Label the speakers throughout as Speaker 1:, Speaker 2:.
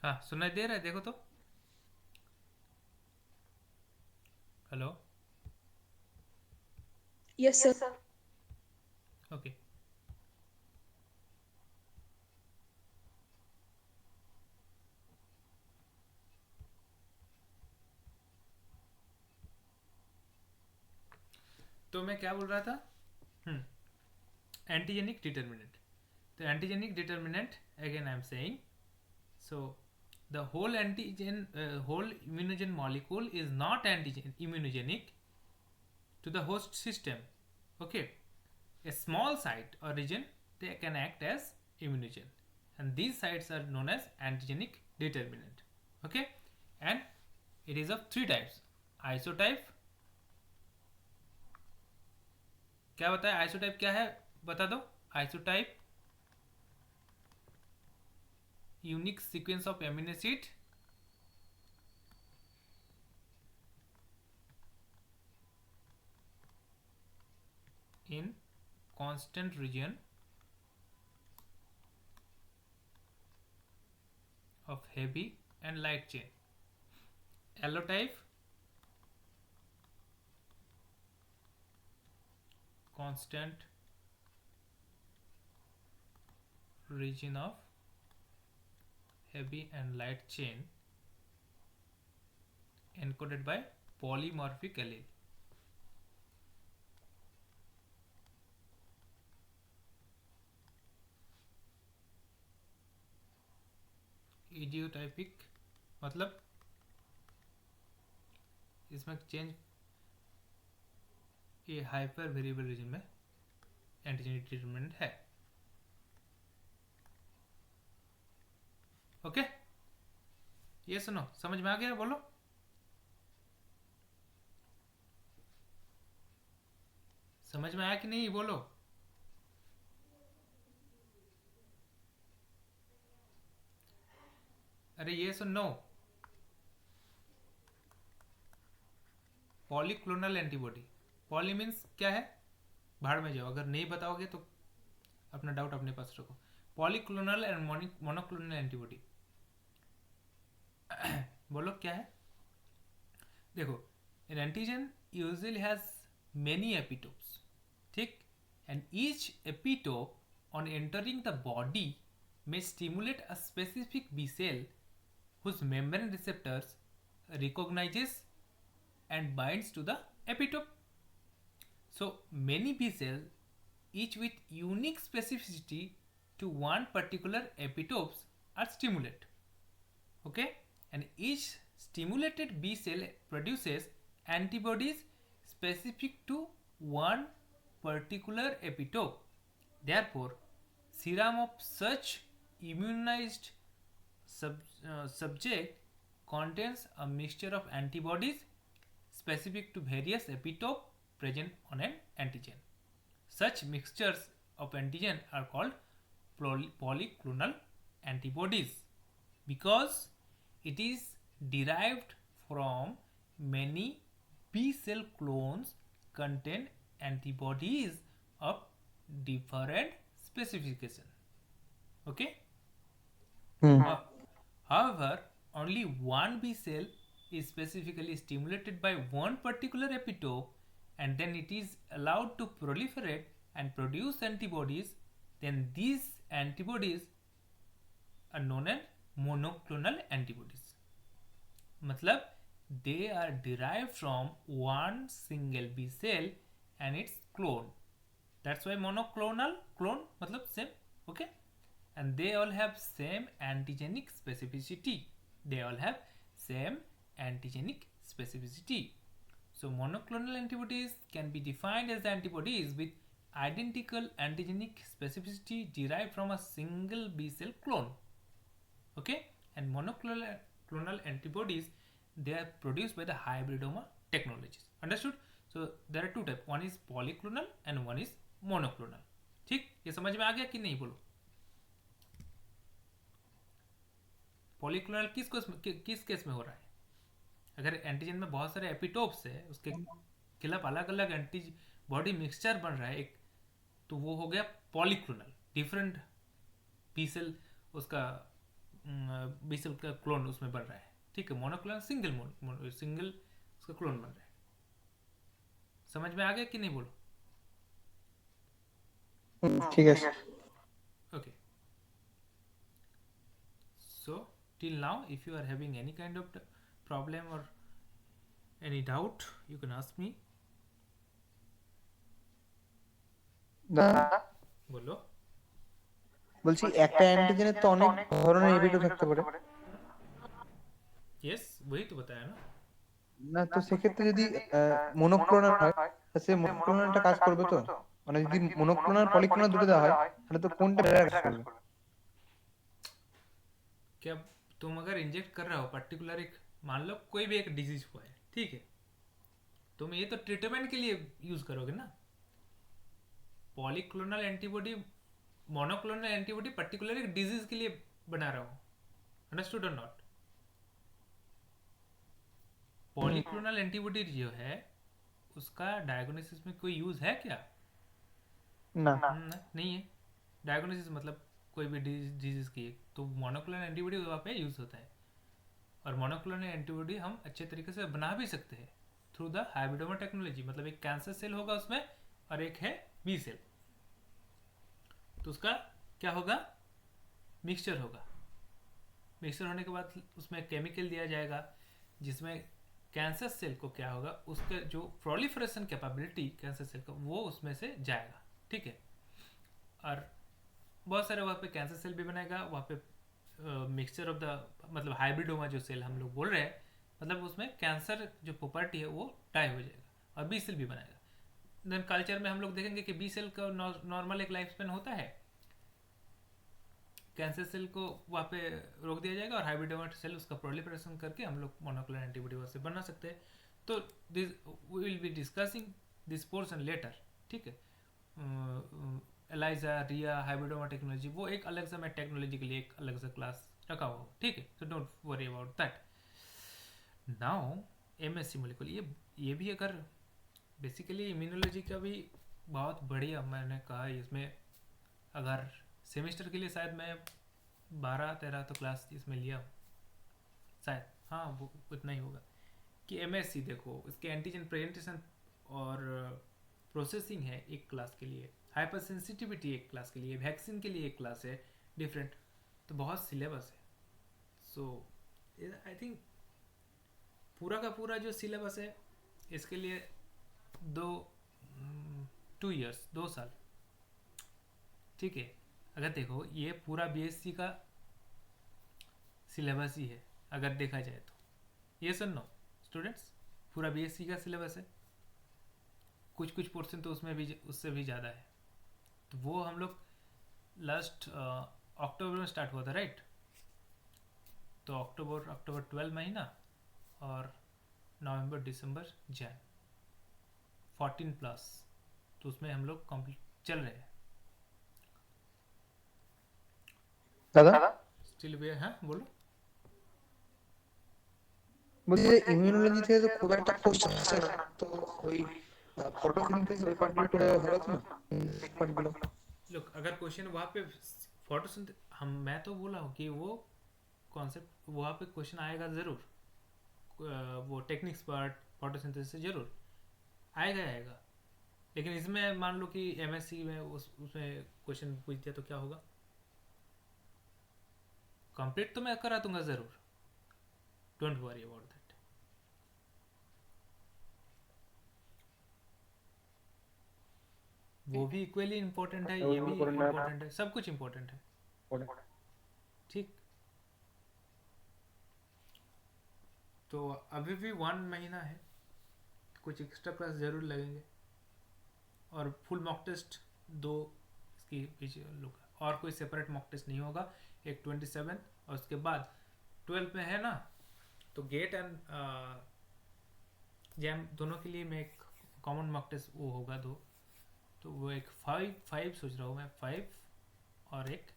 Speaker 1: हाँ, सुनाई दे रहा है, देखो तो। हेलो।
Speaker 2: Yes, sir.
Speaker 1: ओके। तो मैं क्या बोल रहा था? हम्म एंटीजेनिक डिटर्मिनेंट। तो antigenic determinant, again I am saying, so the whole immunogen molecule is not antigen immunogenic to the host system. Okay, a small site or region, they can act as immunogen, and these sites are known as antigenic determinant. Okay, and it is of three types. Isotype, क्या बताया isotype क्या है? बता दो। Isotype, unique sequence of amino acid in constant region of heavy and light chain. Allotype, constant region of heavy and light chain encoded by polymorphic allele. Idiotypic मतलब इसमें change, ये hyper variable region में antigenic determinant है। Okay, ये सुनो, समझ में आ गया? बोलो। समझ में आया कि नहीं? बोलो। अरे ये सुनो, पॉलीक्लोनल एंटीबॉडी। पॉली मीन्स क्या है? भाड़ में जाओ, अगर नहीं बताओगे तो अपना डाउट अपने पास रखो। पॉलीक्लोनल एंड मोनोक्लोनल एंटीबॉडी, बोलो क्या है? देखो, an antigen usually has many epitopes, ठीक? And each epitope on entering the body may stimulate a specific B cell whose membrane receptors recognizes and binds to the epitope. So many B cells, each with unique specificity to one particular epitopes, are stimulated. Okay, and each stimulated B cell produces antibodies specific to one particular epitope. Therefore, serum of such immunized subject contains a mixture of antibodies specific to various epitope present on an antigen. Such mixtures of antigen are called polyclonal antibodies because it is derived from many B cell clones contain antibodies of different specification. Okay?
Speaker 2: Hmm.
Speaker 1: However, only one B cell is specifically stimulated by one particular epitope, and then it is allowed to proliferate and produce antibodies. Then these antibodies are known as monoclonal antibodies. मतलब they are derived from one single B cell and its clone. That's why monoclonal, clone मतलब same. Okay, and they all have same antigenic specificity. They all have same antigenic specificity. So monoclonal antibodies can be defined as antibodies with identical antigenic specificity derived from a single B cell clone. Okay, and monoclonal antibodies, they are produced by the hybridoma technologies. Understood? So there are two types, one is polyclonal and one is monoclonal. ठीक, ये समझ में आ गया कि नहीं? बोलो। Polyclonal किस case में हो रहा है? अगर एंटीजन में बहुत सारे एपिटोप्स है, उसके खिलाफ अलग अलग एंटी बॉडी मिक्सचर बन रहा है एक, तो वो हो गया पॉलीक्लोनल। डिफरेंट बी सेल उसका बी सेल का क्लोन उसमें बन रहा है, ठीक है। मोनोक्लोनल सिंगल उसका क्लोन बन रहा है। समझ में आ गया कि नहीं, बोलो।
Speaker 2: ठीक है।
Speaker 1: Okay, so till now if you are having any kind of problem or any doubt you can ask me.
Speaker 2: দাদা
Speaker 1: বলো।
Speaker 2: বলছি একটা অ্যান্টিজেনের তো অনেক ধরনের এবিটো থাকতে পারে
Speaker 1: yes वही तो बताया ना।
Speaker 2: না, তো সেক্ষেত্রে যদি মনোক্লোনাল হয় তা সে মনোক্লোনালটা কাজ করবে তো? মানে যদি মনোক্লোনাল পলিক্লোনাল দুটো দেওয়া হয় তাহলে তো কোনটা বেটার কাজ করবে?
Speaker 1: क्या तुम अगर इंजेक्ट कर रहे हो पर्टिकुलर एक, मान लो कोई भी एक डिजीज हुआ है, ठीक है, तुम ये तो ट्रीटमेंट के लिए यूज करोगे ना। Polyclonal antibody, monoclonal antibody particular एक डिजीज के लिए बना रहा हो, अंडरस्टूड और नॉट। पॉलीक्लोनल एंटीबॉडी जो है उसका डायग्नोसिस में कोई यूज है क्या?
Speaker 2: না।
Speaker 1: नहीं है। डायग्नोसिस मतलब कोई भी डिजीज की तो मोनोक्लोनल एंटीबॉडी वहाँ पे यूज होता है। और मोनोक्लोनल एंटीबॉडी हम अच्छे तरीके से बना भी सकते हैं थ्रू द हाइब्रिडोमा टेक्नोलॉजी। मतलब एक कैंसर सेल होगा उसमें और एक है बी सेल, तो उसका क्या होगा, मिक्सचर होगा। मिक्सचर होने के बाद उसमें केमिकल दिया जाएगा जिसमें कैंसर सेल को क्या होगा, उसके जो प्रोलिफरेशन कैपेबिलिटी कैंसर सेल का वो उसमें से जाएगा, ठीक है। और बहुत सारे वहाँ पे कैंसर सेल भी बनाएगा, वहाँ पे मिक्सचर ऑफ द मतलब हाइब्रिडोमा जो सेल हम लोग बोल रहे हैं, मतलब उसमें कैंसर जो प्रॉपर्टी है वो डाई हो जाएगा और बी सेल भी बनाएगा। देन कल्चर में हम लोग देखेंगे कि बी सेल का नॉर्मल एक लाइफ स्पेन होता है, कैंसर सेल को वहाँ पे रोक दिया जाएगा और हाइब्रिडोमा सेल उसका प्रोलिफरेशन करके हम लोग मोनोक्लोनल एंटीबॉडी वहाँ से बना सकते हैं। तो this we will be discussing this portion later, ठीक है। एलाइजा, रिया, हाइब्रिडोमा टेक्नोलॉजी वो एक अलग सा मैं टेक्नोलॉजी के लिए एक अलग सा क्लास रखा हुआ, ठीक है। So don't worry about that. Now MSc molecular, ये भी अगर बेसिकली इम्यूनोलॉजी का भी बहुत बढ़िया मैंने कहा इसमें, अगर सेमेस्टर के लिए शायद मैं 12-13 तो क्लास इसमें लिया हूँ शायद, हाँ वो उतना ही होगा। कि एमएससी देखो इसके एंटीजन प्रेजेंटेशन और प्रोसेसिंग है एक क्लास के लिए, हाइपर सेंसिटिविटी एक क्लास के लिए, वैक्सीन के लिए एक क्लास है डिफरेंट, तो बहुत सिलेबस है। सो आई थिंक पूरा का पूरा जो सिलेबस है इसके लिए 2 ईयर्स 2 साल, ठीक है। अगर देखो ये पूरा बीएससी का सिलेबस ही है अगर देखा जाए तो, ये सुन नो स्टूडेंट्स, पूरा बीएससी का सिलेबस है, कुछ कुछ पोर्शन तो उसमें भी उससे भी ज़्यादा है। तो वो हम लोग लास्ट अक्टूबर में स्टार्ट हुआ था, राइट। तो अक्टूबर 12 महीना और नवंबर दिसंबर जैन 14 प्लस, तो उसमें हम लोग कंप्लीट चल रहे हैं।
Speaker 2: দাদা
Speaker 1: स्टिल वे, हाँ बोलो।
Speaker 2: বলছি যে ইমিউনোলজি থেকে তো খুব একটা কোশ্চেন আসে না, তো ওই ফটোসিনথেসিস ওই পার্টগুলো করে ভালো হতো না, এই পার্টগুলো।
Speaker 1: लुक अगर क्वेश्चन वहाँ पे फोटोसिंथ हम मैं तो बोला हूँ कि वो कॉन्सेप्ट वहाँ पे क्वेश्चन आएगा ज़रूर। वो टेक्निक्स पार्ट फोटोसिंथेसिस से जरूर आएगा। लेकिन इसमें मान लो कि एमएससी में उसमें क्वेश्चन पूछ दिया तो क्या होगा, कंप्लीट तो मैं करा दूंगा ज़रूर, डोंट वरी अबाउट दैट। वो भी इक्वली इम्पोर्टेंट है, ये भी इम्पोर्टेंट है, सब कुछ इम्पोर्टेंट है, ठीक। तो अभी भी 1 महीना है, कुछ एक्स्ट्रा क्लास ज़रूर लगेंगे और फुल मॉक टेस्ट 2 इसकी पीछे लूँगा, और कोई सेपरेट मॉक टेस्ट नहीं होगा। एक 27 और उसके बाद 12 में है ना, तो गेट एंड जैम दोनों के लिए मैं एक कॉमन मॉक टेस्ट वो होगा 2, तो वो एक 5 सोच रहा हूँ मैं, 5 और एक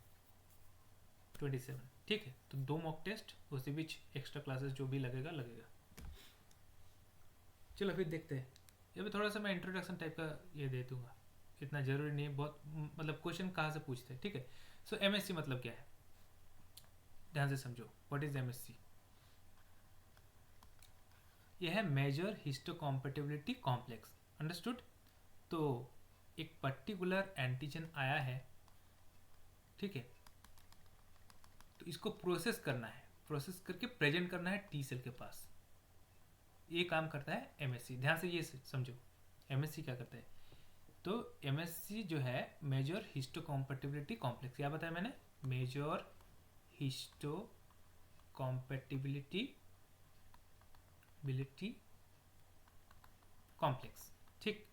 Speaker 1: 27, ठीक है। तो 2 मॉक टेस्ट, उसी बीच एक्स्ट्रा क्लासेस जो भी लगेगा। चलो फिर देखते हैं। ये भी थोड़ा सा मैं इंट्रोडक्शन टाइप का ये दे दूंगा, इतना ज़रूरी नहीं है बहुत, मतलब क्वेश्चन कहाँ से पूछते हैं, ठीक है। सो एमएससी मतलब क्या है, ध्यान से समझो, व्हाट इज एमएससी। यह है मेजर हिस्टोकॉम्पेटिबिलिटी कॉम्प्लेक्स, अंडरस्टूड। तो एक पर्टिकुलर एंटीजन आया है, ठीक है, तो इसको प्रोसेस करना है, प्रोसेस करके प्रेजेंट करना है टी सेल के पास, ये काम करता है एमएससी। ध्यान से ये समझो एमएससी क्या करता है। तो एमएससी जो है मेजर हिस्टोकॉम्पेटिबिलिटी कॉम्प्लेक्स, क्या बताया मैंने, मेजर हिस्टोकॉम्पेटिबिलिटी कॉम्प्लेक्स, ठीक।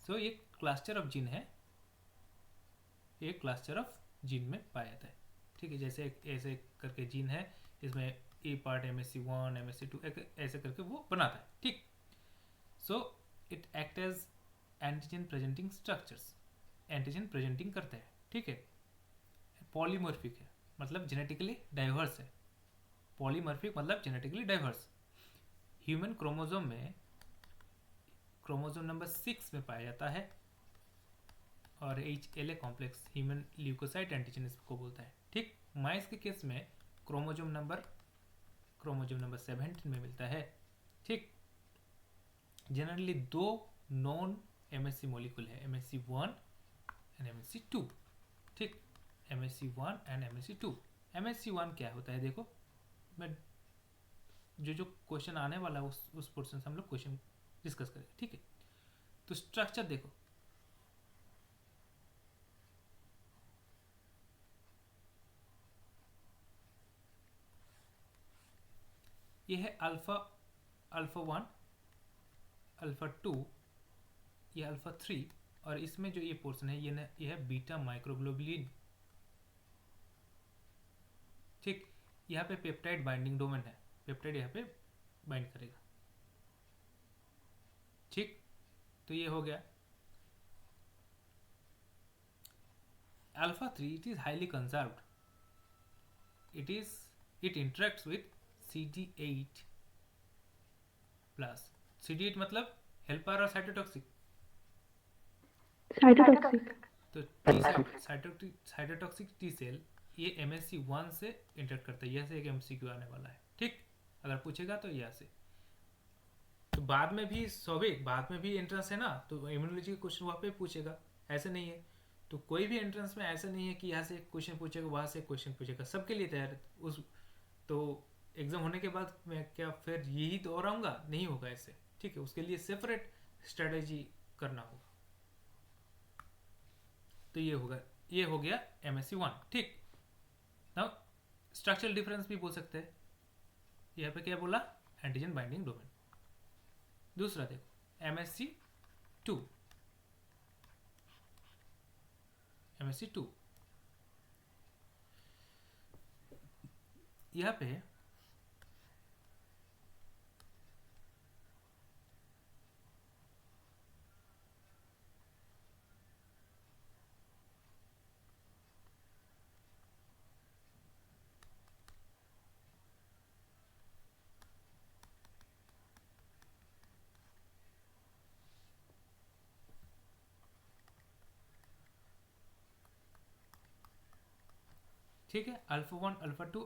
Speaker 1: सो ये क्लस्टर ऑफ जीन है, एक क्लस्टर ऑफ जीन में पाया जाता है, ठीक है। जैसे ऐसे करके जीन है, इसमें ए पार्ट MSC1 MSC2 ऐसे करके वो बनाता है, ठीक। So it act as antigen presenting structures, antigen presenting करते हैं, ठीक है। पॉलीमॉर्फिक है, मतलब जेनेटिकली डाइवर्स है, पॉलीमॉर्फिक मतलब जेनेटिकली डाइवर्स। ह्यूमन क्रोमोसोम में क्रोमोसोम नंबर 6 में पाया जाता है, और HLA complex human leukocyte antigen इसको बोलता है, ठीक। माइस के केस में क्रोमोसोम नंबर 17 में मिलता है, ठीक। जनरली दो नॉन MSC मॉलिक्यूल है, MSC1 एंड MSC2, ठीक। MSC1 and MSC2। MSC1 क्या होता है, देखो मैं जो क्वेश्चन आने वाला है उस पोर्शन से हम लोग क्वेश्चन डिस्कस करेंगे, ठीक है। तो स्ट्रक्चर देखो, ये है अल्फा 1, अल्फा 2, ये अल्फा 3, और इसमें जो ये पोर्शन है ये है बीटा माइक्रोग्लोबुलिन, ठीक। यहाँ पे पेप्टाइड बाइंडिंग डोमेन है, पेप्टाइड यहाँ पे बाइंड करेगा, ठीक। तो ये हो गया alpha 3, it is highly conserved, it interacts with CD8 plus. CD8 मतलब हेल्पर और साइटोटॉक्सिक, तो साइटोटॉक्सिक टी सेल ये MSC1 से इंटरेक्ट करता है, यह से एक MCQ आने वाला है, ठीक। अगर पूछेगा तो यह से, तो बाद में भी स्वाभाविक, बाद में भी एंट्रेंस है ना, तो इम्यूनोलॉजी का क्वेश्चन वहाँ पे पूछेगा, ऐसे नहीं है। तो कोई भी एंट्रेंस में ऐसा नहीं है कि यहाँ से एक क्वेश्चन पूछेगा वहाँ से एक क्वेश्चन पूछेगा, सबके लिए तैयार उस, तो एग्जाम होने के बाद मैं क्या फिर यही तो और आऊँगा, नहीं होगा ऐसे, ठीक है। उसके लिए सेपरेट स्ट्रेटेजी करना होगा। तो ये हो गया MSC1, ठीक। नाउ स्ट्रक्चरल डिफरेंस भी बोल सकते हैं, यहाँ पे क्या बोला, एंटीजन बाइंडिंग डोमेन। दूसरा देखो MSC2, यहाँ पे ठीक है, अल्फा 1 अल्फा 2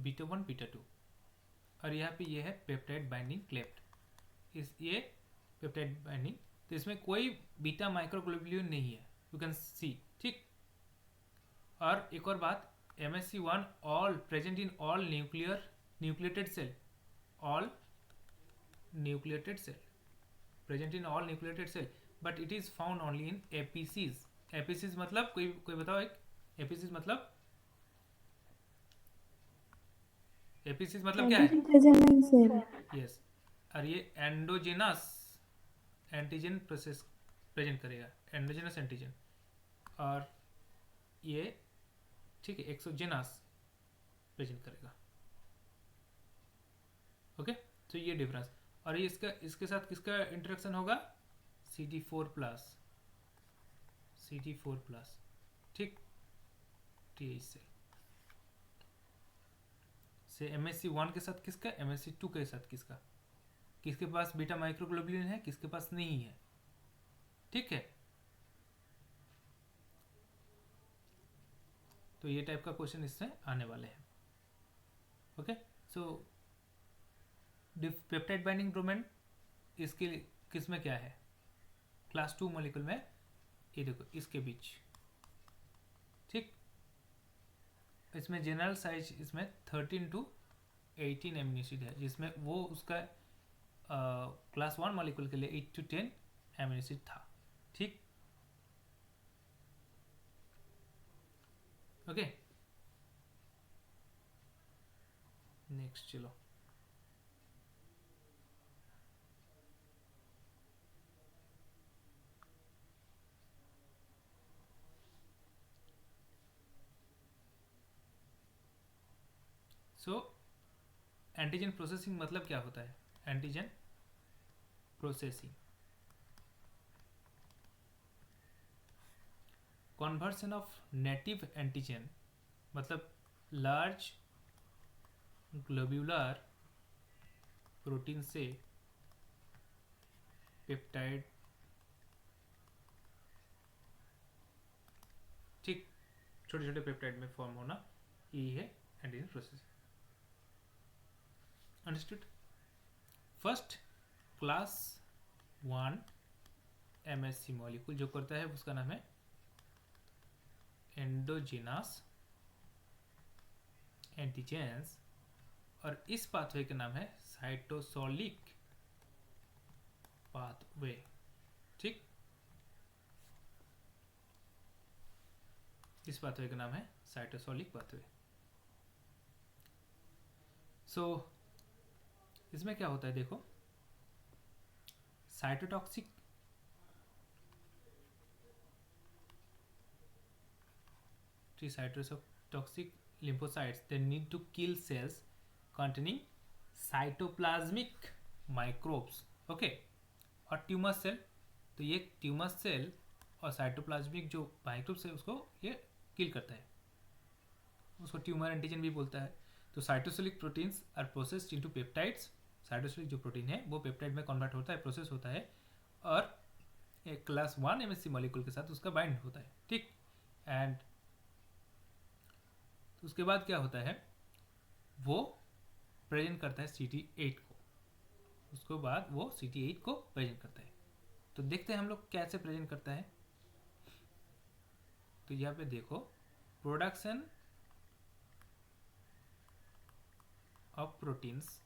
Speaker 1: बीटा 1 बीटा 2, और यहाँ पे ये है पेप्टाइड बाइंडिंग क्लेफ्ट, इस ये पेप्टाइड बाइंडिंग, तो इसमें कोई बीटा माइक्रोग्लोबुलिन नहीं है, यू कैन सी, ठीक। और एक और बात, MSC1 all present in all nucleated cell, all nucleated cell, present in all nucleated cell, but it is found only in APCs. APCs मतलब कोई बताओ एक, एपीसीज मतलब, एपीसीज मतलब क्या है, यस। और ये एंडोजेनस एंटीजन प्रोसेस प्रेजेंट करेगा, एंडोजेनस एंटीजन, और ये ठीक है एक्सोजेनस प्रेजेंट करेगा, ओके। तो ये डिफरेंस, और ये इसके साथ किसका इंटरेक्शन होगा, CD4 प्लस, ठीक। TH से MSC1 के साथ किसका, MSC2 के साथ किसका, किसके पास बीटा माइक्रोग्लोबुलिन है, किसके पास नहीं है, ठीक है। तो ये टाइप का क्वेश्चन इससे आने वाले हैं। ओके, सो पेप्टाइड बाइंडिंग डोमेन इसके किस में क्या है, क्लास 2 मॉलिक्यूल में, ये देखो इसके बीच, ठीक। इसमें जनरल साइज इसमें 13 to 18 एमिनो एसिड है, जिसमें वो उसका क्लास 1 मॉलिक्यूल के लिए 8 to 10 एमिनो एसिड था, ठीक। ओके, नेक्स्ट चलो। सो एंटीजन प्रोसेसिंग मतलब क्या होता है, antigen processing, conversion of native antigen, मतलब लार्ज ग्लोब्यूलर प्रोटीन से पेप्टाइड, ठीक, छोटे छोटे पेप्टाइड में फॉर्म होना, यही है antigen processing. Understood. First class 1 MSc molecule जो करता है उसका नाम है एंडोजिनस एंटीजेंस, और इस पाथवे का नाम है साइटोसोलिक पाथवे, ठीक। इस पाथवे का नाम है साइटोसोलिक पाथवे। सो इसमें क्या होता है देखो, cytotoxic cytotoxic lymphocytes, they need to kill cells containing cytoplasmic microbes, okay, और ट्यूमर सेल, तो ये ट्यूमर सेल और साइटोप्लाज्मिक जो माइक्रोब्स है उसको ये किल करता है, उसको ट्यूमर एंटीजन भी बोलता है। तो cytosolic proteins are processed into peptides, cytosolic जो प्रोटीन है वो पेप्टाइड में कन्वर्ट होता है, प्रोसेस होता है, और एक क्लास 1 एमएससी मॉलिक्यूल के साथ उसका बाइंड होता है, ठीक। एंड तो उसके बाद क्या होता है, वो प्रेजेंट करता है CT8 को, उसके बाद वो CT8 को प्रेजेंट करता है। तो देखते हैं हम लोग कैसे प्रेजेंट करता है। तो यहाँ पे देखो, production of proteins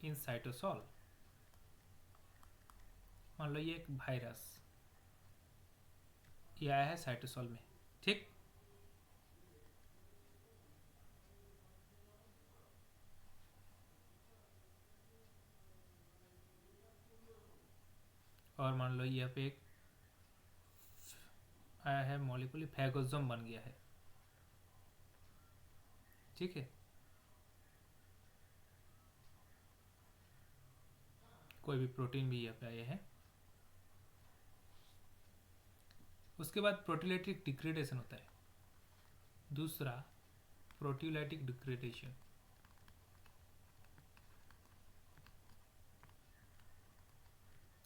Speaker 1: in cytosol, मान लो ये एक वायरस ये आया है साइटोसॉल में, ठीक। और मान लो यहाँ पे एक आया है मॉलिक्यूल, फैगोसोम बन गया है, ठीक है। कोई भी प्रोटीन भी यहाँ पे आए हैं। उसके बाद प्रोटीलाइटिक डिग्रेडेशन होता है, दूसरा प्रोटीलाइटिक डिग्रेडेशन,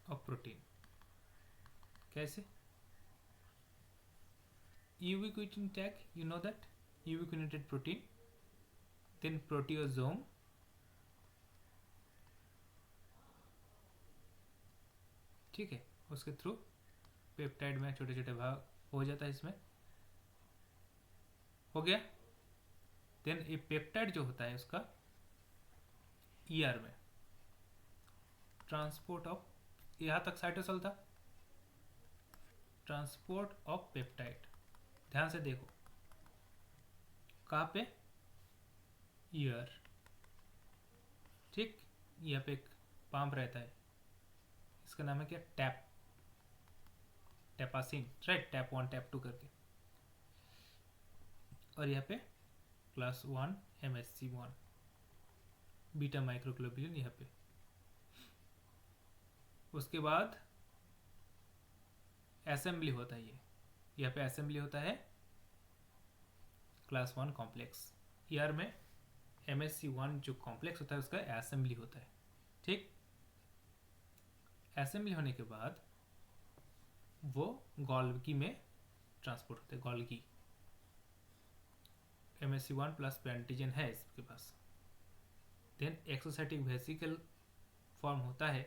Speaker 1: ऑफ प्रोटीन, कैसे, ubiquitin tag, you know that ubiquitinated protein, then proteasome, ठीक है, उसके थ्रू पेप्टाइड में छोटे छोटे भाग हो जाता है, इसमें हो गया। देन ये पेप्टाइड जो होता है उसका ER में ट्रांसपोर्ट ऑफ, यहाँ तक साइटोसॉल था, ट्रांसपोर्ट ऑफ पेप्टाइड, ध्यान से देखो कहाँ पे, ER, ठीक। यहाँ पे एक पंप रहता है, इसका नाम है क्या, टैपासिन, राइट, टैप 1 टैप 2 करके, और यहाँ पे क्लास 1 MSC1 बीटा माइक्रोग्लोबुलिन यहाँ पे। उसके बाद असेंबली होता है, ये यहाँ पे असेंबली होता है क्लास 1 कॉम्प्लेक्स, ER में MSC1 जो कॉम्प्लेक्स होता है उसका असेंबली होता है, ठीक। असेंबली होने के बाद वो गोल्गी में ट्रांसपोर्ट होते हैं, गोल्गी MSC1 प्लस पे एंटीजन है इसके पास, देन एक्सोसाइटिक वेसिकल फॉर्म होता है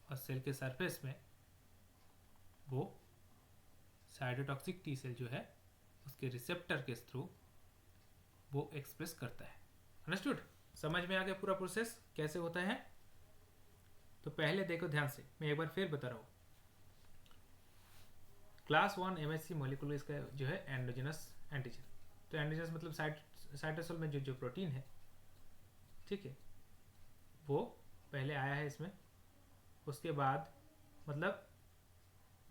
Speaker 1: और सेल के सरफेस में वो साइटोटॉक्सिक टी सेल जो है उसके रिसेप्टर के थ्रू वो एक्सप्रेस करता है। अंडरस्टूड? समझ में आ गया पूरा प्रोसेस कैसे होता है? तो पहले देखो ध्यान से, मैं एक बार फिर बता रहा हूँ। क्लास 1 MSC मॉलिक्यूल इसका जो है एंडोजेनस एंटीजन, तो एंडोजेनस मतलब साइटोसोल में जो प्रोटीन है, ठीक है, वो पहले आया है इसमें, उसके बाद मतलब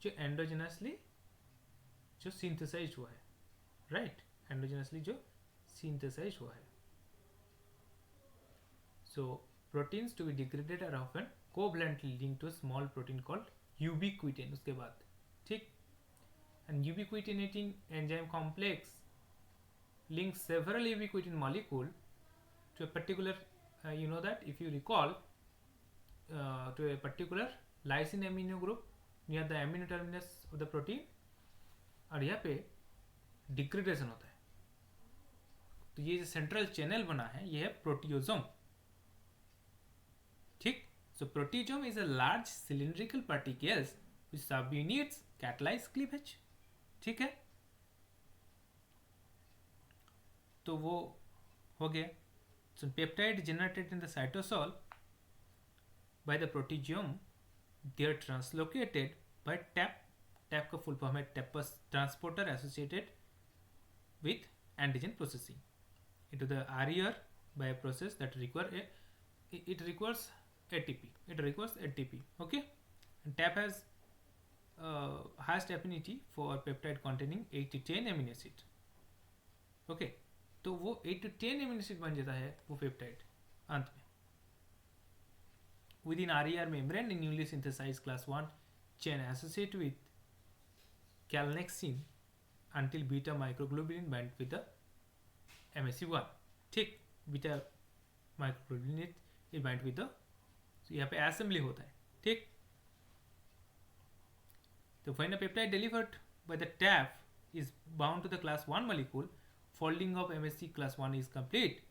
Speaker 1: जो एंडोजेनसली जो सिंथेसाइज हुआ है, राइट, एंडोजेनसली जो सिंथेसाइज हुआ है। So proteins to be degraded are often covalently linked to small protein called ubiquitin, उसके बाद, ठीक, and ubiquitinating enzyme complex links several ubiquitin molecule to a particular you know that if you recall to a particular lysine amino group near the amino terminus of the protein, और यहाँ पे degradation होता है। तो ये जो central channel बना है ये है प्रोटियोजोम, ठीक। So proteasome is a large cylindrical particles which subunits catalyze cleavage, ठीक है। तो वो हो गया। So peptide generated in the cytosol by the proteasome, they are translocated by TAP. TAP का full form है TAPus transporter associated with antigen processing into the RER by a process that requires ATP. It requires ATP. Okay, and TAP has highest affinity for peptide containing 8 to 10 amino acid. Okay, तो वो 8 to 10 amino acid बन जाता है वो peptide अंत में। Within RER membrane, a newly synthesized class 1 chain associated with calnexin until beta microglobulin bind with the MSC1, ठीक, beta microglobulin it bind with the, so यहाँ पे assembly होता है, ठीक। So when a peptide delivered by the TAP is bound to the class 1 molecule, folding of MSC class 1 is complete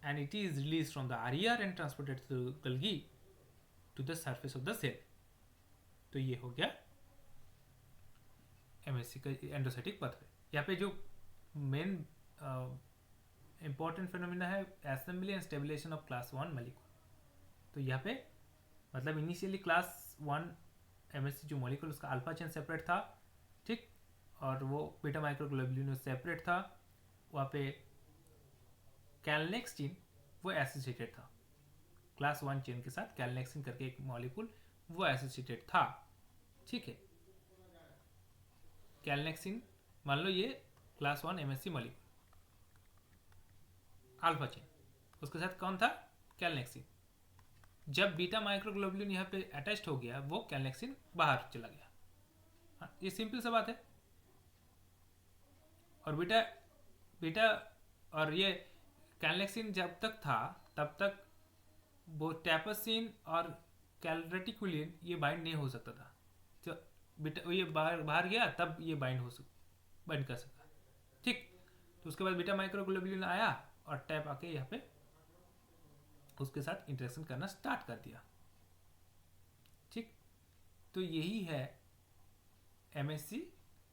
Speaker 1: and it is released from the RER and transported through Golgi to the surface of the cell. तो ये हो गया MSC का एंडोसाइटिक pathway. यहाँ पे जो main important phenomena है assembly and stabilisation of class 1 molecule. तो यहाँ पे मतलब इनिशियली क्लास 1 MSC जो मॉलिक्यूल उसका अल्फा चेन सेपरेट था, ठीक, और वो बीटा माइक्रोग्लोबुलिन सेपरेट था, वहाँ पे कैलनेक्सिन वो एसोसिएटेड था क्लास 1 चेन के साथ, कैलनेक्सिन करके एक मॉलिक्यूल वो एसोसिएटेड था, ठीक है। कैलनेक्सिन मान लो ये class 1 MSC molecule alpha chain, उसके साथ कौन था? कैलनेक्सिन। जब बीटा माइक्रोग्लोबुलिन यहाँ पे अटैच्ड हो गया वो कैलनेक्सिन बाहर चला गया। हाँ, ये सिंपल सा बात है। और बीटा और ये कैलनेक्सिन जब तक था तब तक वो टैपसिन और कैलरेटिकुलिन ये बाइंड नहीं हो सकता था। तो बीटा ये बाहर गया तब ये बाइंड कर सकता, ठीक। तो उसके बाद बीटा माइक्रोग्लोबुलिन आया और टैप आके यहाँ पे उसके साथ इंटरेक्शन करना स्टार्ट कर दिया, ठीक। तो यही है MSC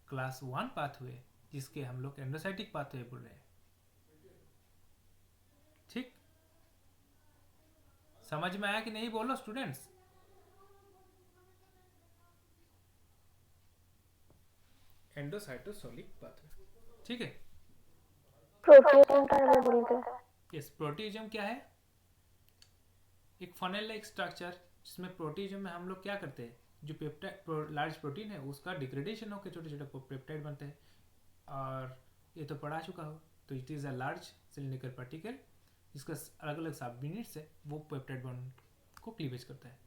Speaker 1: क्लास 1 पाथवे जिसके हम लोग एंडोसाइटिक पाथवे बोल रहे हैं, ठीक। समझ में आया कि नहीं बोलो स्टूडेंट्स? एंडोसाइटोसोलिक पाथवे, ठीक है।
Speaker 3: प्रोटीजम का बोल रहे हैं।
Speaker 1: यस, प्रोटीजम क्या है? एक फनेल लाइक स्ट्रक्चर जिसमें प्रोटीजम में हम लोग क्या करते हैं, जो पेप्टाइड लार्ज प्रोटीन है उसका डिग्रेडेशन होकर छोटे छोटे पेप्टाइड बनते हैं। और ये तो पढ़ा चुका हो, तो it is a large cylindrical particle जिसका अलग अलग सब यूनिट्स है वो पेप्टाइड बॉन्ड को क्लीवेज करता है।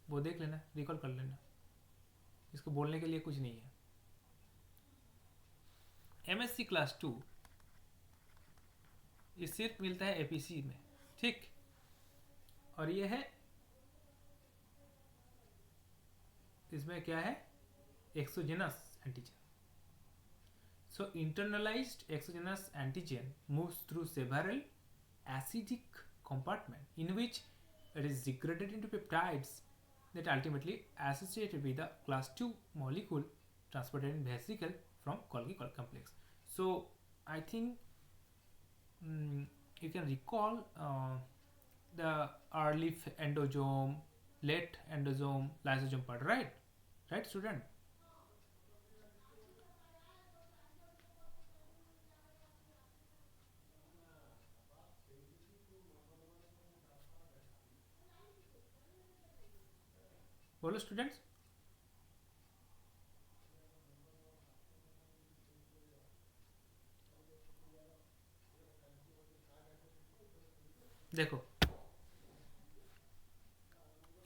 Speaker 1: वो देख लेना, रिकॉल कर लेना, इसको बोलने के लिए कुछ नहीं है। MSC क्लास 2 ये सिर्फ मिलता है APC में, ठीक। और ये है, इसमें क्या है, exogenous antigen. So internalized exogenous antigen moves through several acidic compartment in which it is degraded into peptides that ultimately associated with the class 2 molecule transported in vesicle from Golgi complex. So I think you can recall the early endosome, late endosome, lysosome part, right student? बोलो students. देखो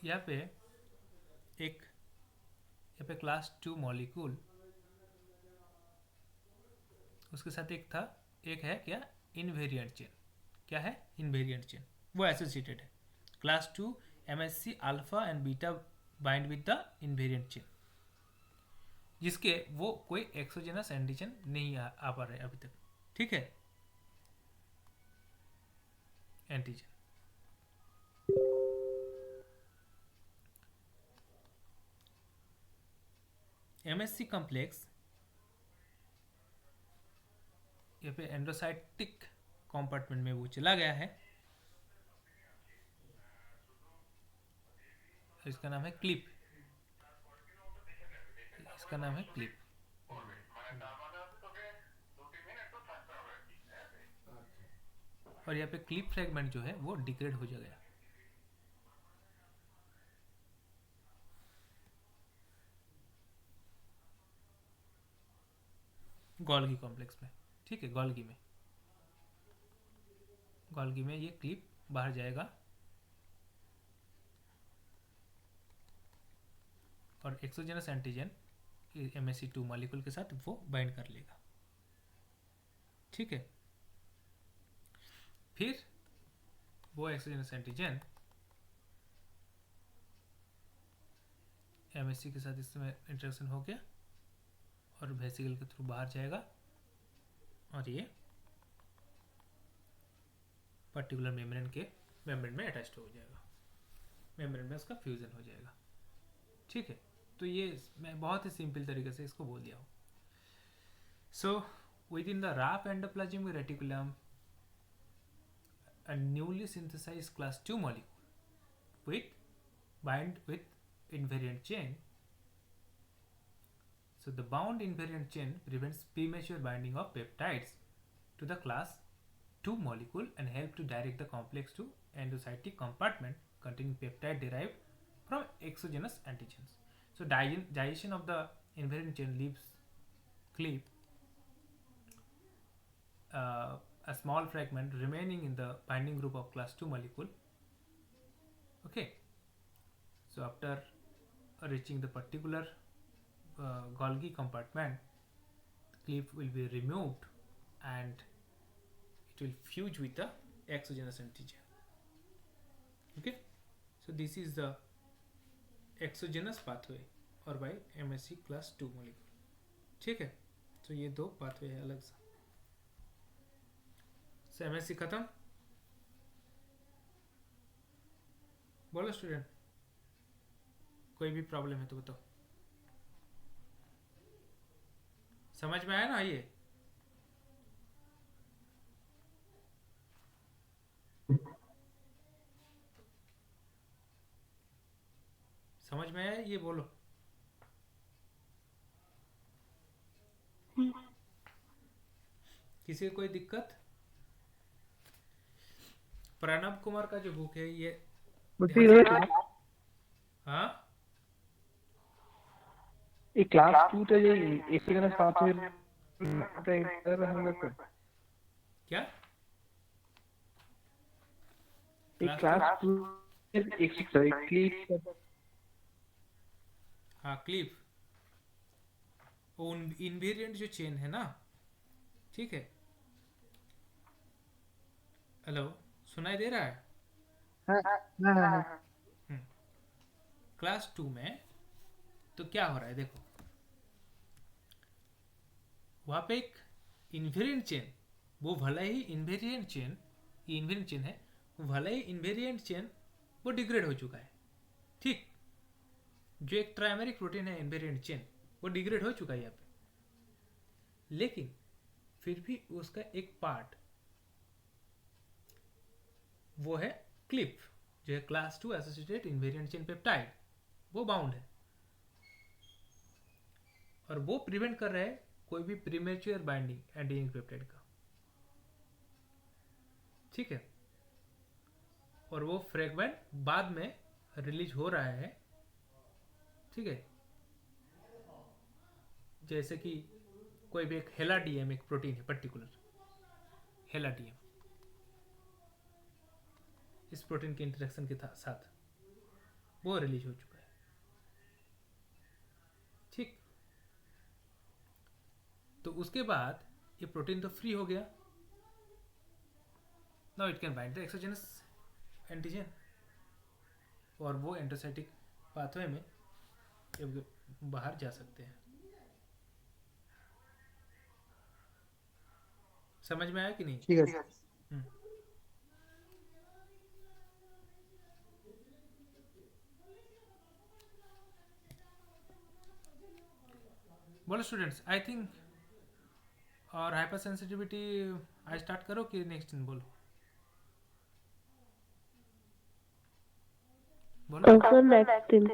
Speaker 1: यहाँ पे class 2 molecule, उसके साथ एक है क्या, invariant chain. क्या है? इनवेरिएंट चेन, वो एसोसिएटेड है। Class 2 MSC alpha and beta bind with the invariant chain, जिसके वो कोई एक्सोजेनस एंटीजन नहीं आ पा रहे अभी तक। ठीक है, एंटीजन। MSC कॉम्प्लेक्स यहाँ पे एंडोसाइटिक कंपार्टमेंट में वो चला गया है। इसका नाम है क्लिप, इसका नाम है क्लिप। और यहाँ पे क्लिप फ्रेगमेंट जो है वो डिग्रेड हो जाएगा। गोल्गी कॉम्प्लेक्स में, ठीक है, गोल्गी में ये क्लिप बाहर जाएगा और एक्सोजेनस एंटीजन MSC2 मॉलिक्यूल के साथ वो बाइंड कर लेगा। ठीक है, फिर वो एक्सोजेनस एंटीजन MSC के साथ इसमें इंटरेक्शन हो गया और वेसिकल के थ्रू बाहर जाएगा और ये पर्टिकुलर मेम्ब्रेन में अटैच्ड हो जाएगा, मेम्ब्रेन में उसका फ्यूजन हो जाएगा। ठीक है, तो ये मैं बहुत ही सिंपल तरीके से इसको बोल दिया हूँ। So within the rough endoplasmic reticulum a newly synthesized class 2 molecule bind with invariant chain. So the bound invariant chain prevents premature binding of peptides to the class 2 molecule and help to direct the complex to endocytic compartment containing peptide derived from exogenous antigens. So digestion of the invariant chain leaves clip a small fragment remaining in the binding group of class 2 molecule. Okay, so after reaching the particular Golgi compartment, the clip will be removed and it will fuse with the exogenous antigen. Okay, so this is the exogenous pathway or by MSC class 2 molecule. ठीक है, तो ये दो pathway है अलग सा। MSC खत्म। बोलो स्टूडेंट, कोई भी प्रॉब्लम है तो बताओ। समझ में आया ना? ये समझ में आया? ये बोलो। किसी को कोई दिक्कत? प्रणब कुमार का जो बुक है ये, हाँ,
Speaker 2: এই ক্লাস 2 তে যে এক্সোজেনাস পাথওয়ে ওটা এটা हम लोग
Speaker 1: क्या
Speaker 2: এই ক্লাস 2 এর ক্লিপ,
Speaker 1: हाँ क्लिप, वो इनवेरिएंट जो चेन है ना, ठीक है। हेलो, सुनाई दे रहा है? हाँ। क्लास 2 में तो क्या हो रहा है देखो, वहाँ पे एक इन्वेरिएंट चेन, वो भले ही इन्वेरिएंट चेन है, वो भले ही इन्वेरिएंट चेन वो डिग्रेड हो चुका है, ठीक, जो एक ट्राइमेरिक प्रोटीन है इन्वेरिएंट चेन वो डिग्रेड हो चुका है यहाँ पे, लेकिन फिर भी उसका एक पार्ट वो है क्लिप, जो है class 2 associated invariant chain peptide, वो बाउंड है और वो प्रिवेंट कर रहा है कोई भी प्रीमेच्योर बाइंडिंग एंटीजन पेप्टाइड का, ठीक है। और वो फ्रेगमेंट बाद में रिलीज हो रहा है, ठीक है, जैसे कि कोई भी एक हेलाडीएम एक प्रोटीन है पर्टिकुलर, हेलाडीएम इस प्रोटीन के इंटरेक्शन के साथ वो रिलीज हो चुका है, ठीक। तो उसके बाद ये प्रोटीन तो फ्री हो गया, now it can bind the exogenous antigen और वो एंटोसाइटिक पाथवे में बाहर जा सकते हैं। समझ में आया कि नहीं?
Speaker 2: ठीक है।
Speaker 1: बोलो स्टूडेंट्स, आई थिंक और हाइपर सेंसिटिविटी आई स्टार्ट करो कि नेक्स्ट दिन बोलो? बोलो
Speaker 3: सर नेक्स्ट दिन